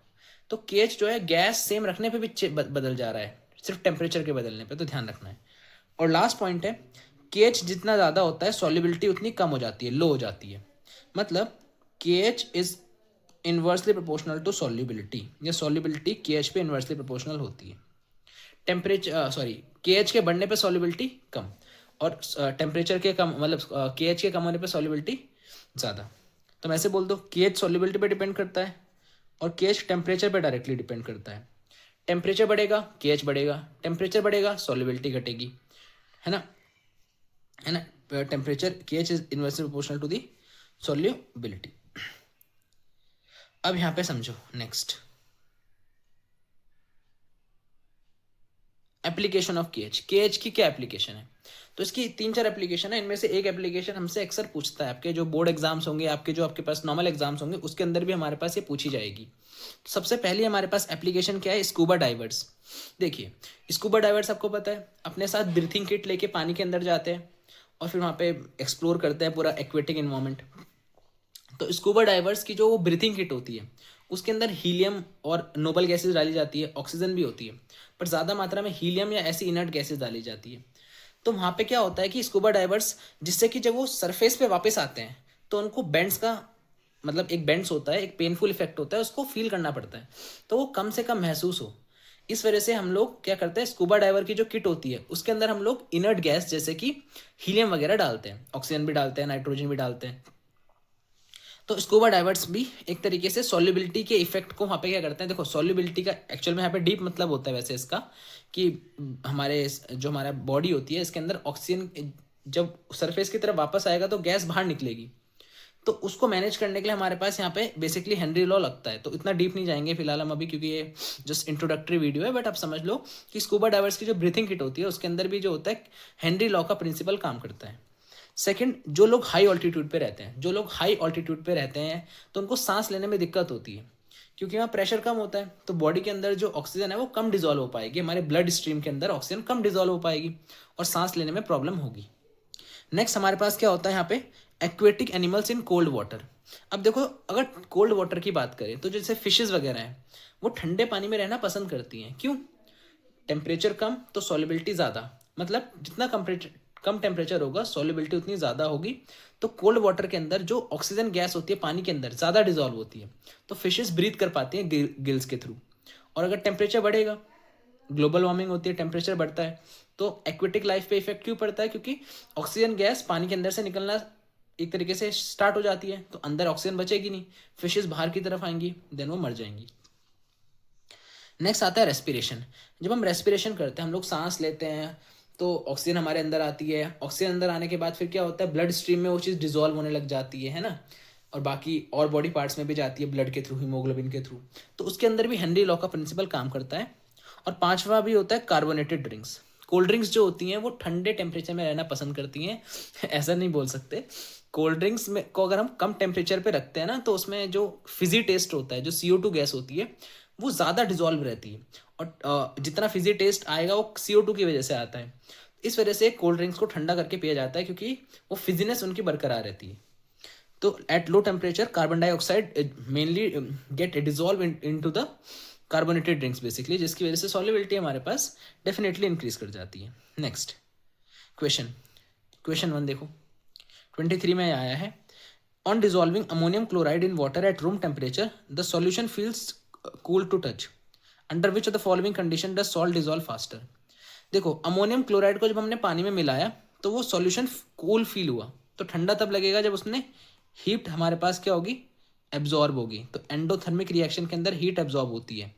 तो केएच जो है गैस सेम रखने पे भी बदल जा रहा है, सिर्फ टेम्परेचर के बदलने पे, तो ध्यान रखना है। और लास्ट पॉइंट है, केएच जितना ज़्यादा होता है सॉल्युबिलिटी उतनी कम हो जाती है, लो हो जाती है। मतलब KH is inversely proportional to solubility, या सॉल्युबिलिटी केएच पे इन्वर्सली प्रोपोर्शनल होती है। केएच के बढ़ने पे सॉल्युबिलिटी कम, और टेम्परेचर के कम, मतलब केएच के कम होने पे सॉल्युबिलिटी ज़्यादा। तो मैं ऐसे बोल दो, केएच सॉल्युबिलिटी पे डिपेंड करता है और केएच टेम्परेचर पे डायरेक्टली डिपेंड करता है। टेम्परेचर बढ़ेगा केएच बढ़ेगा, टेम्परेचर बढ़ेगा सॉल्युबिलिटी घटेगी, है ना? Temperature KH is inversely proportional to the solubility. अब यहाँ पे समझो next, application of KH. KH की क्या एप्लीकेशन है? तो इसकी 3-4 एप्लीकेशन है। इनमें से एक एप्लीकेशन हमसे अक्सर पूछता है, आपके जो बोर्ड एग्जाम्स होंगे, आपके जो आपके पास नॉर्मल एग्जाम्स होंगे, उसके अंदर भी हमारे पास ये पूछी जाएगी। सबसे पहली हमारे पास एप्लीकेशन क्या है? Scuba divers. देखिए, स्कूबा डाइवर्स आपको पता है अपने साथ ब्रीथिंग किट लेके पानी के अंदर जाते हैं और फिर वहाँ पे एक्सप्लोर करते हैं पूरा एक्वेटिक इन्वायरमेंट। तो स्कूबा डाइवर्स की जो वो ब्रीथिंग किट होती है उसके अंदर हीलियम और नोबल गैसेज डाली जाती है, ऑक्सीजन भी होती है, पर ज़्यादा मात्रा में हीलियम या ऐसी इनर्ट गैसेज डाली जाती है। तो वहाँ पे क्या होता है कि स्कूबा डाइवर्स, जिससे कि जब वो सरफेस पे वापस आते हैं तो उनको बेंड्स का मतलब एक बेंड्स होता है, एक पेनफुल इफेक्ट होता है, उसको फील करना पड़ता है, तो वो कम से कम महसूस हो। इस वजह से हम लोग क्या करते हैं, स्कूबा डाइवर की जो किट होती है उसके अंदर हम लोग इनर्ट गैस जैसे कि हीलियम वगैरह डालते हैं, ऑक्सीजन भी डालते हैं, नाइट्रोजन भी डालते हैं। तो स्कूबा डाइवर्स भी एक तरीके से सॉल्युबिलिटी के इफेक्ट को वहाँ पे क्या करते हैं, देखो सॉल्युबिलिटी का एक्चुअल में यहाँ पे डीप मतलब होता है वैसे इसका, कि हमारे जो हमारा बॉडी होती है इसके अंदर ऑक्सीजन जब सरफेस की तरफ वापस आएगा तो गैस बाहर निकलेगी, तो उसको मैनेज करने के लिए हमारे पास यहाँ पे बेसिकली हेनरी लॉ लगता है। तो इतना डीप नहीं जाएंगे फिलहाल हम अभी, क्योंकि ये जस्ट इंट्रोडक्टरी वीडियो है, बट आप समझ लो कि स्कूबा डाइवर्स की जो ब्रीथिंग किट होती है उसके अंदर भी जो होता है हेनरी लॉ का प्रिंसिपल काम करता है। सेकंड, जो लोग हाई ऑल्टीट्यूड पे रहते हैं, जो लोग हाई ऑल्टीट्यूड पे रहते हैं तो उनको सांस लेने में दिक्कत होती है, क्योंकि वहाँ प्रेशर कम होता है, तो बॉडी के अंदर जो ऑक्सीजन है वो कम डिजोल्व हो पाएगी, हमारे ब्लड स्ट्रीम के अंदर ऑक्सीजन कम डिजोल्व हो पाएगी और सांस लेने में प्रॉब्लम होगी। नेक्स्ट हमारे पास क्या होता है यहाँ पे, aquatic animals in cold water. अब देखो, अगर कोल्ड वाटर की बात करें तो जैसे फिशेज वगैरह हैं वो ठंडे पानी में रहना पसंद करती हैं। क्यों? टेम्परेचर कम तो सॉल्युबिलिटी ज़्यादा, मतलब जितना कम टेम्परेचर होगा सॉल्युबिलिटी उतनी ज़्यादा होगी। तो कोल्ड वाटर के अंदर जो ऑक्सीजन गैस होती है पानी के अंदर ज़्यादा डिजॉल्व होती है, तो फिशेस ब्रीथ कर पाती हैं गिल्स के थ्रू। और अगर टेम्परेचर बढ़ेगा, ग्लोबल वार्मिंग होती है, टेम्परेचर बढ़ता है, तो एक्वेटिक लाइफ पे इफेक्ट क्यों पड़ता है? क्योंकि ऑक्सीजन गैस पानी के अंदर से निकलना एक तरीके से स्टार्ट हो जाती है, तो अंदर ऑक्सीजन बचेगी नहीं, फिशेस बाहर की तरफ आएंगी, देन वो मर जाएंगी। नेक्स्ट आता है रेस्पिरेशन। जब हम रेस्पिरेशन करते हैं, हम लोग सांस लेते हैं तो ऑक्सीजन हमारे अंदर आती है, ऑक्सीजन अंदर आने के बाद फिर क्या होता है, ब्लड स्ट्रीम में वो चीज़ डिजोल्व होने लग जाती है ना, और बाकी और बॉडी पार्ट्स में भी जाती है ब्लड के थ्रू, हीमोग्लोबिन के थ्रू, तो उसके अंदर भी हेनरी लॉ का प्रिंसिपल काम करता है। और पांचवा भी होता है कार्बोनेटेड ड्रिंक्स। कोल्ड ड्रिंक्स जो होती हैं वो ठंडे टेम्परेचर में रहना पसंद करती हैं ऐसा नहीं बोल सकते, कोल्ड ड्रिंक्स में को अगर हम कम टेम्परेचर पे रखते हैं ना तो उसमें जो फिजी टेस्ट होता है, जो CO2 गैस होती है वो ज़्यादा डिजोल्व रहती है, और जितना फिजी टेस्ट आएगा वो CO2 की वजह से आता है। इस वजह से कोल्ड ड्रिंक्स को ठंडा करके पिया जाता है, क्योंकि वो फिजीनेस उनकी बरकरार रहती है। तो at low temperature carbon dioxide mainly get dissolve into the carbonated drinks basically, जिसकी वजह से सॉल्युबिलिटी हमारे पास डेफिनेटली इंक्रीज कर जाती है। नेक्स्ट क्वेश्चन 1 देखो, 23 में आया है, on dissolving ammonium chloride in water at room temperature the solution feels cool to touch, under which of the following condition does salt dissolve faster. देखो, अमोनियम क्लोराइड को जब हमने पानी में मिलाया तो वो सॉल्यूशन कूल फील हुआ, तो ठंडा तब लगेगा जब उसने हीट हमारे पास क्या होगी, एब्जॉर्ब होगी। तो एंडोथर्मिक रिएक्शन के अंदर हीट एब्जॉर्ब होती है,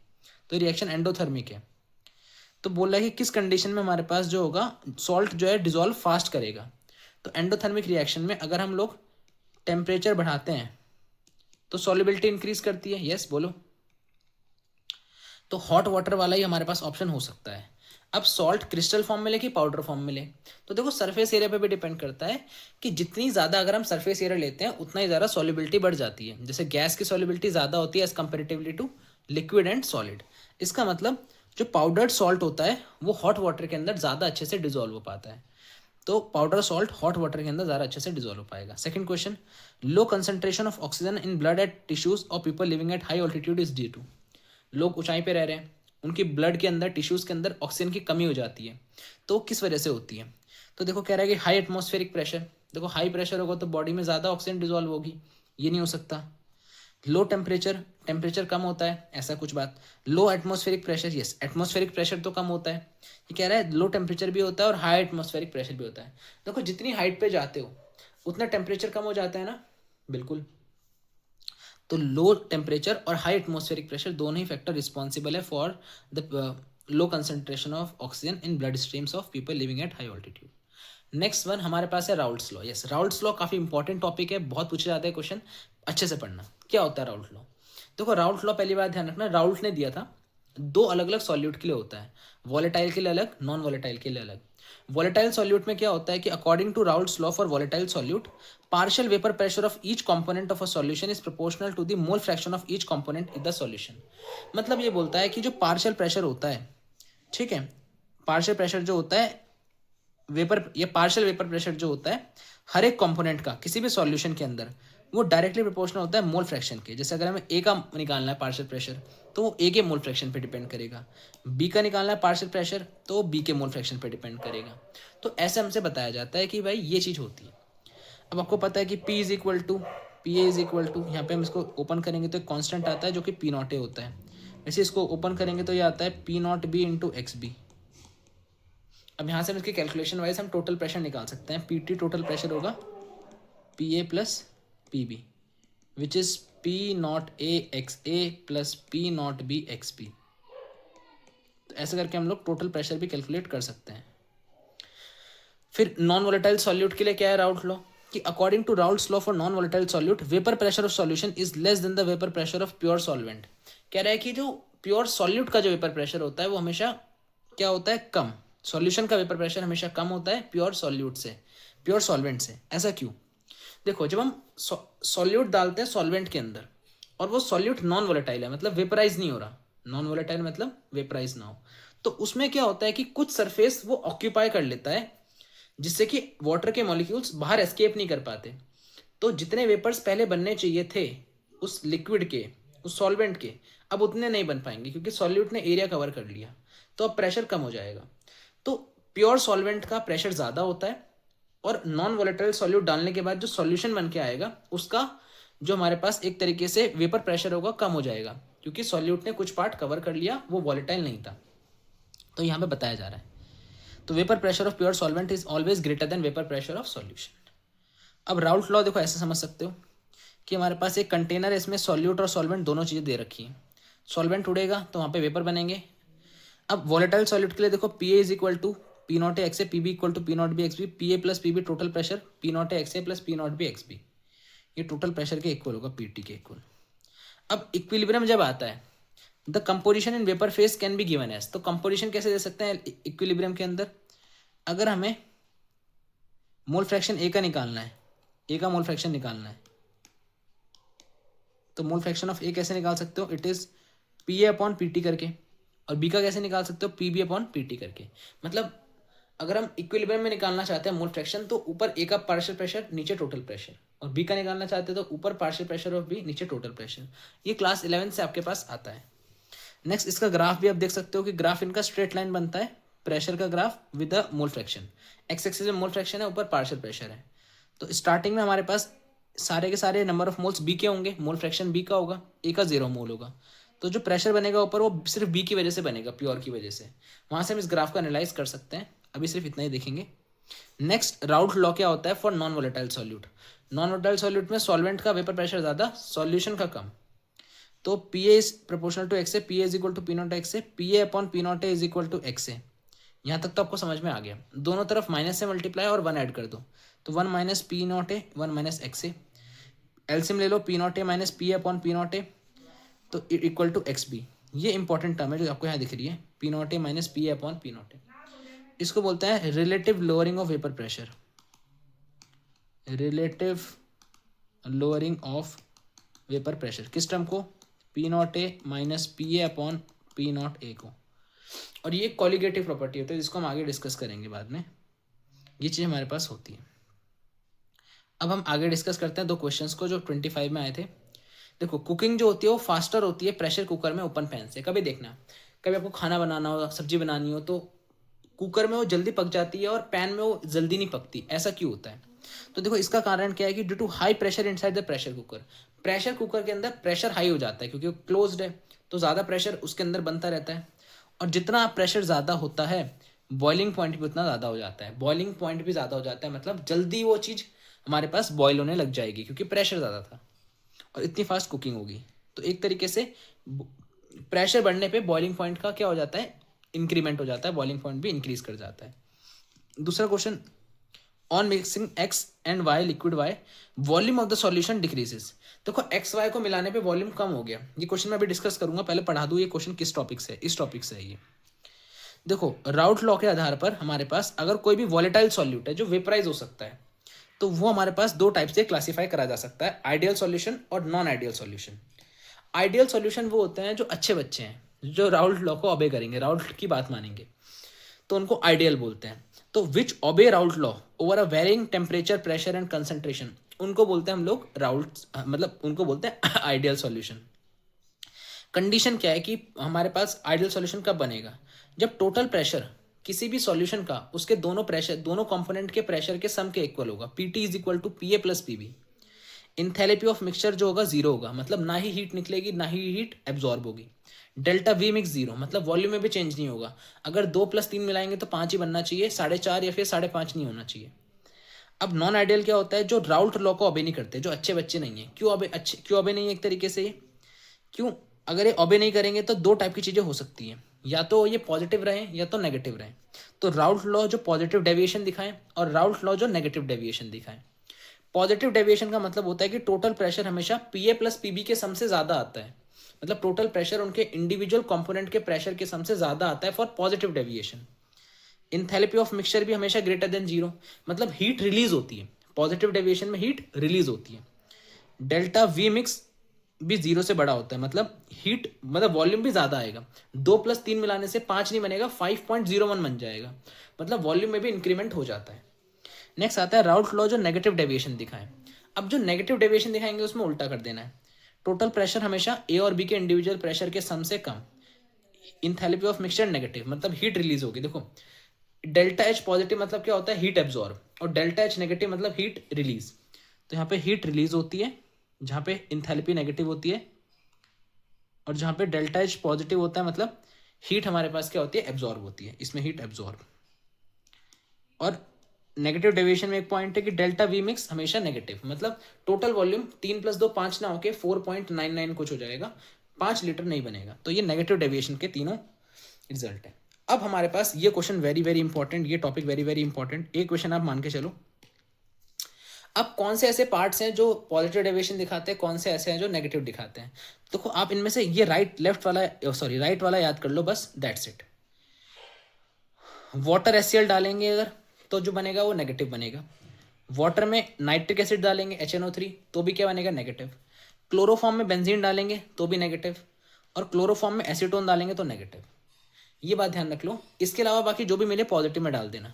तो रिएक्शन एंडोथर्मिक है। तो बोल रहा है कि किस कंडीशन में हमारे पास जो होगा सॉल्ट जो है डिजोल्व फास्ट करेगा। तो एंडोथर्मिक रिएक्शन में अगर हम लोग टेम्परेचर बढ़ाते हैं तो सॉल्युबिलिटी इंक्रीज करती है, यस बोलो। तो हॉट वाटर वाला ही हमारे पास ऑप्शन हो सकता है। अब सॉल्ट क्रिस्टल फॉर्म में ले कि पाउडर फॉर्म में ले, तो देखो सरफेस एरिया पे भी डिपेंड करता है कि जितनी ज़्यादा अगर हम सरफेस एरिया लेते हैं उतना ही ज़्यादा सॉल्युबिलिटी बढ़ जाती है। जैसे गैस की सॉल्युबिलिटी ज़्यादा होती है as comparatively to liquid and solid. इसका मतलब जो पाउडर्ड सॉल्ट होता है वो हॉट वाटर के अंदर ज़्यादा अच्छे से डिजोल्व हो पाता है, तो पाउडर सॉल्ट हॉट वाटर के अंदर ज़्यादा अच्छे से डिजोल्व हो पाएगा। Second question, low concentration of oxygen in blood at tissues of people living at high altitude is due to. लोग ऊंचाई पे रह रहे हैं, उनकी ब्लड के अंदर टिश्यूज के अंदर ऑक्सीजन की कमी हो जाती है, तो किस वजह से होती है? तो देखो कह रहा है कि हाई एटमॉस्फेरिक प्रेशर। देखो हाई प्रेशर होगा तो बॉडी में ज़्यादा ऑक्सीजन डिजोल्व होगी, ये नहीं हो सकता। लो टेम्परेचर कम होता है, ऐसा कुछ बात। लो atmospheric pressure, yes atmospheric pressure तो कम होता है, ये कह रहा है लो टेम्परेचर भी होता है और हाई एटमॉस्फेरिक प्रेशर भी होता है। देखो जितनी हाइट पे जाते हो उतना टेम्परेचर कम हो जाता है ना, बिल्कुल। तो लो टेम्परेचर और हाई एटमॉस्फेरिक प्रेशर दोनों ही फैक्टर रिस्पॉन्सिबल है for the low concentration of oxygen in blood streams of people living at high altitude. Next one हमारे पास है Raoult's law. Yes, Raoult's law काफ़ी इंपॉर्टेंट टॉपिक है, बहुत पूछे जाते हैं क्वेश्चन, अच्छे से पढ़ना। क्या होता है राउल्ट लॉ? देखो राउल्ट लॉ पहली बात ध्यान रखना, राउल्ट ने दिया था दो अलग अलग सॉल्यूट के लिए होता है, वॉलेटाइल के लिए अलग, नॉन वॉलेटाइल के लिए अलग। वॉलेटाइल सॉल्यूट में क्या होता है कि according to Raoult's law for volatile solute, partial vapour pressure of each component of a solution is proportional to the mole fraction of each component in the solution. मतलब ये बोलता है कि जो पार्शियल प्रेशर होता है, ठीक है, पार्शियल प्रेशर जो होता है वेपर, या पार्शियल वेपर प्रेशर जो होता है हर एक कंपोनेंट का किसी भी सॉल्यूशन के अंदर, वो डायरेक्टली प्रोपोर्शनल होता है मोल फ्रैक्शन के। जैसे अगर हमें ए का निकालना है पार्शियल प्रेशर तो वो ए के मोल फ्रैक्शन पे डिपेंड करेगा, बी का निकालना है पार्शियल प्रेशर तो वो बी के मोल फ्रैक्शन पे डिपेंड करेगा। तो ऐसे हमसे बताया जाता है कि भाई ये चीज़ होती है। अब आपको पता है कि P is equal to P A is equal to, यहाँ पे हम इसको ओपन करेंगे तो एक कॉन्स्टेंट आता है जो कि पी नॉट ए होता है। वैसे इसको ओपन करेंगे तो ये आता है P naught B into X B. अब यहाँ से हम इसके कैलकुलेशन वाइज हम टोटल प्रेशर निकाल सकते हैं। पी टी टोटल प्रेशर होगा P A plus P B which is P naught A X A plus P naught B X B. तो ऐसे करके हम लोग टोटल प्रेशर भी कैलकुलेट कर सकते हैं। फिर नॉन वोलेटाइल सॉल्यूट के लिए क्या है राउल्ट लॉ कि according to Raoult's law for non volatile solute vapour pressure of solution is less than the vapour pressure of pure solvent. कह रहा है कि जो प्योर सॉल्यूट का जो वेपर प्रेशर होता है वो हमेशा क्या होता है, कम। सॉल्यूशन का वेपर प्रेशर हमेशा कम होता है प्योर सॉल्यूट से, प्योर सॉल्वेंट से। ऐसा क्यों? देखो, जब हम सॉल्यूट डालते हैं सॉल्वेंट के अंदर और वो सॉल्यूट नॉन वोलेटाइल है, मतलब वेपराइज नहीं हो रहा, नॉन वोलेटाइल मतलब वेपराइज ना हो, तो उसमें क्या होता है कि कुछ सरफेस वो ऑक्यूपाई कर लेता है जिससे कि वाटर के मॉलिक्यूल्स बाहर एस्केप नहीं कर पाते। तो जितने वेपर्स पहले बनने चाहिए थे उस लिक्विड के, उस सॉल्वेंट के, अब उतने नहीं बन पाएंगे क्योंकि सॉल्यूट ने एरिया कवर कर लिया, तो अब प्रेशर कम हो जाएगा। तो प्योर सॉल्वेंट का प्रेशर ज़्यादा होता है और नॉन वोलेटाइल सॉल्यूट डालने के बाद जो सॉल्यूशन बन के आएगा उसका जो हमारे पास एक तरीके से वेपर प्रेशर होगा कम हो जाएगा क्योंकि सॉल्यूट ने कुछ पार्ट कवर कर लिया, वो वोलेटाइल नहीं था। तो यहाँ पे बताया जा रहा है तो vapour pressure of pure solvent is always greater than vapour pressure of solution. अब राउल्ट लॉ देखो ऐसे समझ सकते हो कि हमारे पास एक कंटेनर है, इसमें सॉल्यूट और सॉल्वेंट दोनों चीज़ें दे रखी हैं। सॉल्वेंट उड़ेगा तो वहाँ पे वेपर बनेंगे। अब वोलेटाइल सॉल्यूट के लिए देखो P A is equal to P naught A X A, P B equal to P naught B X B, P A plus P B total pressure P naught A X A plus P naught B X B, ये टोटल प्रेशर के इक्वल होगा, पी टी के इक्वल। अब इक्विलिब्रियम जब आता है the composition in vapour phase can be given as, तो कंपोजिशन कैसे दे सकते हैं इक्विलिब्रियम के अंदर? अगर हमें मोल फ्रैक्शन ए का निकालना है, ए का मोल फ्रैक्शन निकालना है, तो मोल फ्रैक्शन ऑफ ए कैसे निकाल सकते हो? It is P A upon P T करके। और बी का कैसे निकाल सकते हो? P B upon P T करके। मतलब अगर हम इक्विलिब्रियम में निकालना चाहते हैं मोल फ्रैक्शन तो ऊपर ए का पार्शियल प्रेशर नीचे टोटल प्रेशर, और बी का निकालना चाहते हैं तो ऊपर पार्शियल प्रेशर ऑफ बी नीचे टोटल प्रेशर। ये क्लास 11 से आपके पास आता है। नेक्स्ट इसका ग्राफ भी आप देख सकते हो कि ग्राफ इनका स्ट्रेट लाइन बनता है, प्रेशर का graph with the mole fraction. X axis में मोल फ्रैक्शन है, ऊपर पार्शियल प्रेशर है। तो स्टार्टिंग में हमारे पास सारे के सारे नंबर ऑफ मोल्स बी के होंगे, मोल फ्रैक्शन बी का होगा, ए का 0 मोल होगा। तो जो प्रेशर बनेगा ऊपर वो सिर्फ बी की वजह से बनेगा, प्योर की वजह से। वहाँ से हम इस ग्राफ को एनालाइज कर सकते हैं, अभी सिर्फ इतना ही देखेंगे। नेक्स्ट राउल्ट लॉ क्या होता है for non volatile solute? Non volatile solute में सॉल्वेंट का वेपर प्रेशर ज़्यादा, सॉल्यूशन का कम। तो P A is proportional to X A, P A is equal to P naught X A, P A upon P naught A is equal to X A. यहाँ तक तो आपको समझ में आ गया। दोनों तरफ माइनस से मल्टीप्लाई और 1 ऐड कर दो, तो 1 minus P naught A, 1 minus X A. LCM ले लो, P naught A minus P A upon P naught A तो इक्वल टू एक्स बी। ये इंपॉर्टेंट टर्म है जो आपको यहाँ दिख रही है, P naught A minus P A upon P naught A. इसको बोलते हैं relative lowering of vapour pressure, relative lowering of vapour pressure. किस टर्म को? P naught A minus P A upon P naught ए को। और ये कॉलिगेटिव प्रॉपर्टी होती है जिसको हम आगे डिस्कस करेंगे बाद में। ये चीज़ हमारे पास होती है। अब हम आगे डिस्कस करते हैं दो क्वेश्चंस को जो 25 में आए थे। देखो, कुकिंग जो होती है वो फास्टर होती है प्रेशर कुकर में ओपन पैन से। कभी देखना, कभी आपको खाना बनाना हो, सब्जी बनानी हो, तो कुकर में वो जल्दी पक जाती है और पैन में वो जल्दी नहीं पकती। ऐसा क्यों होता है? तो देखो, इसका कारण क्या है कि due to high pressure inside the pressure cooker. Pressure cooker के अंदर प्रेशर हाई हो जाता है क्योंकि वो क्लोज्ड है, तो ज़्यादा प्रेशर उसके अंदर बनता रहता है। और जितना प्रेशर ज़्यादा होता है बॉइलिंग पॉइंट भी उतना ज़्यादा हो जाता है। बॉइलिंग पॉइंट भी ज़्यादा हो जाता है मतलब जल्दी वो चीज़ हमारे पास बॉयल होने लग जाएगी क्योंकि प्रेशर ज़्यादा था और इतनी फास्ट कुकिंग होगी। तो एक तरीके से प्रेशर बढ़ने पे बॉइलिंग पॉइंट का क्या हो जाता है? इंक्रीमेंट हो जाता है, बॉइलिंग पॉइंट भी इंक्रीज कर जाता है। दूसरा question, on mixing X and Y liquid Y volume of the solution decreases. देखो, एक्स वाई को मिलाने पे वॉल्यूम कम हो गया। ये क्वेश्चन मैं अभी डिस्कस करूंगा, पहले पढ़ा दूं ये क्वेश्चन किस टॉपिक से है। इस टॉपिक से है ये। देखो, राउल्ट लॉ के आधार पर हमारे पास अगर कोई भी वॉलेटाइल सॉल्यूट है जो वेपराइज हो सकता है तो वो हमारे पास दो टाइप से क्लासीफाई करा जा सकता है, आइडियल सॉल्यूशन और non ideal solution. Ideal solution वो होते हैं जो अच्छे बच्चे हैं, जो राउल्ट लॉ को ओबे करेंगे, राउल्ट की बात मानेंगे, तो उनको आइडियल बोलते हैं। तो which obey Raoult law over a varying temperature, pressure and concentration उनको बोलते हैं हम लोग राउल्ट, मतलब उनको बोलते हैं आइडियल सॉल्यूशन। कंडीशन क्या है कि हमारे पास आइडियल सॉल्यूशन कब बनेगा, जब टोटल प्रेशर किसी भी सॉल्यूशन का उसके दोनों कंपोनेंट के प्रेशर के सम के इक्वल होगा। P T is equal to P A plus P B. Enthalpy of mixture जो होगा जीरो होगा, मतलब ना ही हीट निकलेगी ना ही हीट एब्जॉर्ब होगी। डेल्टा वी मिक्स जीरो, मतलब वॉल्यूम में भी चेंज नहीं होगा। अगर 2+3 मिलाएंगे तो 5 ही बनना चाहिए, 4.5 या फिर 5.5 नहीं होना चाहिए। अब नॉन आइडियल क्या होता है, जो राउल्ट लॉ को ओबे नहीं करते, जो अच्छे बच्चे नहीं है। क्यों ओबे नहीं है एक तरीके से, क्यों, अगर ये ओबे नहीं करेंगे तो दो टाइप की चीज़ें हो सकती हैं, या तो ये पॉजिटिव रहें या तो नेगेटिव रहें। तो राउल्ट लॉ जो पॉजिटिव डेविएशन दिखाएं और राउल्ट लॉ जो नेगेटिव डेविएशन दिखाएं। पॉजिटिव डेविएशन का मतलब होता है कि टोटल प्रेशर हमेशा P A plus P B के सम से ज़्यादा आता है, मतलब टोटल प्रेशर उनके इंडिविजुअल कंपोनेंट के प्रेशर के सम से ज़्यादा आता है for positive deviation. Enthalpy of mixture भी हमेशा ग्रेटर देन जीरो, मतलब हीट रिलीज होती है, पॉजिटिव डेविएशन में हीट रिलीज होती है। डेल्टा वी मिक्स भी जीरो से बड़ा होता है, मतलब हीट, मतलब वॉल्यूम भी ज्यादा आएगा। 2+3 मिलाने से 5 नहीं बनेगा, 5.01 बन जाएगा, मतलब वॉल्यूम में भी इंक्रीमेंट हो जाता है। नेक्स्ट आता है राउल्ट लॉ जो नेगेटिव डेविएशन दिखाएं। अब जो नेगेटिव डेविएशन दिखाएंगे उसमें उल्टा कर देना है। टोटल प्रेशर हमेशा ए और बी के इंडिविजुअल प्रेशर के सम से कम। इंथैलेपी ऑफ मिक्सचर नेगेटिव, मतलब हीट रिलीज होगी। देखो डेल्टा एच पॉजिटिव मतलब क्या होता है, हीट एब्जॉर्ब, और डेल्टा एच नेगेटिव मतलब हीट रिलीज। तो यहाँ पे हीट रिलीज होती है जहाँ पे इंथैल्पी नेगेटिव होती है, और जहाँ पे डेल्टा एच पॉजिटिव होता है मतलब हीट हमारे पास क्या होती है, एब्जॉर्ब होती है, इसमें हीट एब्जॉर्ब। और नेगेटिव डेविएशन में एक पॉइंट है कि डेल्टा वी मिक्स हमेशा नेगेटिव, मतलब टोटल वॉल्यूम 3+2 5 ना होके 4.99 कुछ हो जाएगा, 5 लीटर नहीं बनेगा। तो ये नेगेटिव डेविएशन के तीनों रिजल्ट है। अब हमारे पास ये क्वेश्चन वेरी वेरी इंपॉर्टेंट, ये टॉपिक वेरी वेरी इंपॉर्टेंट। एक क्वेश्चन आप मान के चलो, अब कौन से ऐसे पार्ट्स हैं जो पॉजिटिव डेविएशन दिखाते हैं, कौन से ऐसे हैं जो नेगेटिव दिखाते हैं। देखो आप इनमें से ये राइट वाला याद कर लो बस, दैट्स इट। वाटर एचसीएल डालेंगे अगर तो जो बनेगा वो नेगेटिव बनेगा। वाटर में नाइट्रिक एसिड डालेंगे HNO3 तो भी क्या बनेगा, नेगेटिव। क्लोरोफॉर्म में बेंजीन डालेंगे तो भी नेगेटिव, और क्लोरोफॉर्म में एसीटोन डालेंगे तो नेगेटिव। ये बात ध्यान रख लो। इसके अलावा बाकी जो भी मिले पॉजिटिव में डाल देना।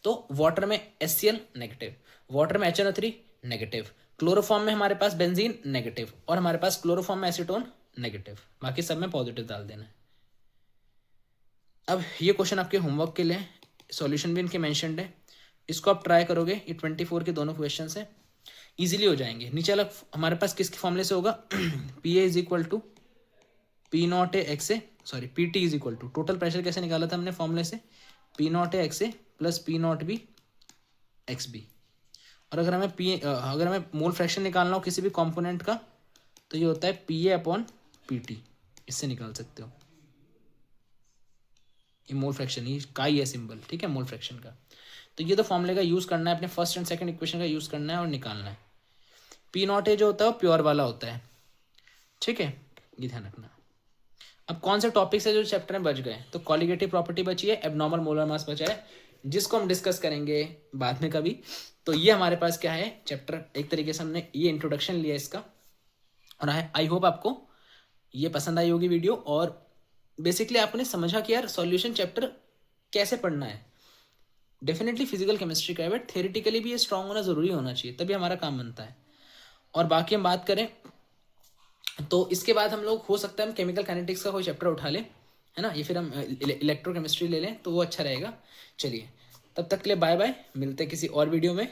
तो वाटर में HCl नेगेटिव, वाटर में HNO3 नेगेटिव, क्लोरोफॉर्म में हमारे पास बेंजीन नेगेटिव, और हमारे पास क्लोरोफॉर्म में एसीटोन नेगेटिव, बाकी सब में पॉजिटिव डाल देना है। अब ये क्वेश्चन आपके होमवर्क के लिए, सॉल्यूशन भी इनके मेंशन्ड है, इसको आप ट्राई करोगे। ये 24 के दोनों क्वेश्चन है, इजीली हो जाएंगे। नीचे अलग हमारे पास किसके फॉर्मूले से होगा, P A is equal to P naught A X A, sorry P T is equal to, total pressure कैसे निकाला था हमने फॉर्मूले से, P naught A X A plus P naught B X B. और अगर हमें मोल फ्रैक्शन निकालना हो किसी भी कंपोनेंट का तो ये होता है P A upon P T, इससे निकाल सकते हो। ये मोल फ्रैक्शन ही का ही है सिंबल, ठीक है, मोल फ्रैक्शन का। तो ये तो फॉर्मूले का यूज़ करना है, अपने फर्स्ट एंड सेकंड इक्वेशन का यूज़ करना है और निकालना है। पी नॉट ए जो होता है वो प्योर वाला होता है, ठीक है, ये ध्यान रखना। अब कौन से टॉपिक से जो चैप्टर में बच गए, तो कॉलिगेटिव प्रॉपर्टी बची है, एबनॉर्मल मोलर मास बचा है, जिसको हम डिस्कस करेंगे बाद में कभी। तो ये हमारे पास क्या है चैप्टर, एक तरीके से हमने ये इंट्रोडक्शन लिया इसका, और आई होप आपको ये पसंद आई होगी वीडियो, और बेसिकली आपने समझा कि यार सॉल्यूशन चैप्टर कैसे पढ़ना है। डेफिनेटली फिजिकल केमिस्ट्री का है, बट थेरेटिकली भी ये स्ट्रांग होना ज़रूरी होना चाहिए, तभी हमारा काम बनता है। और बाकी हम बात करें तो इसके बाद हम लोग हो सकता है हम केमिकल काइनेटिक्स का कोई चैप्टर उठा लें, है ना, या फिर हम इलेक्ट्रोकेमिस्ट्री ले लें तो वो अच्छा रहेगा। चलिए तब तक के लिए बाय बाय, मिलते हैं किसी और वीडियो में।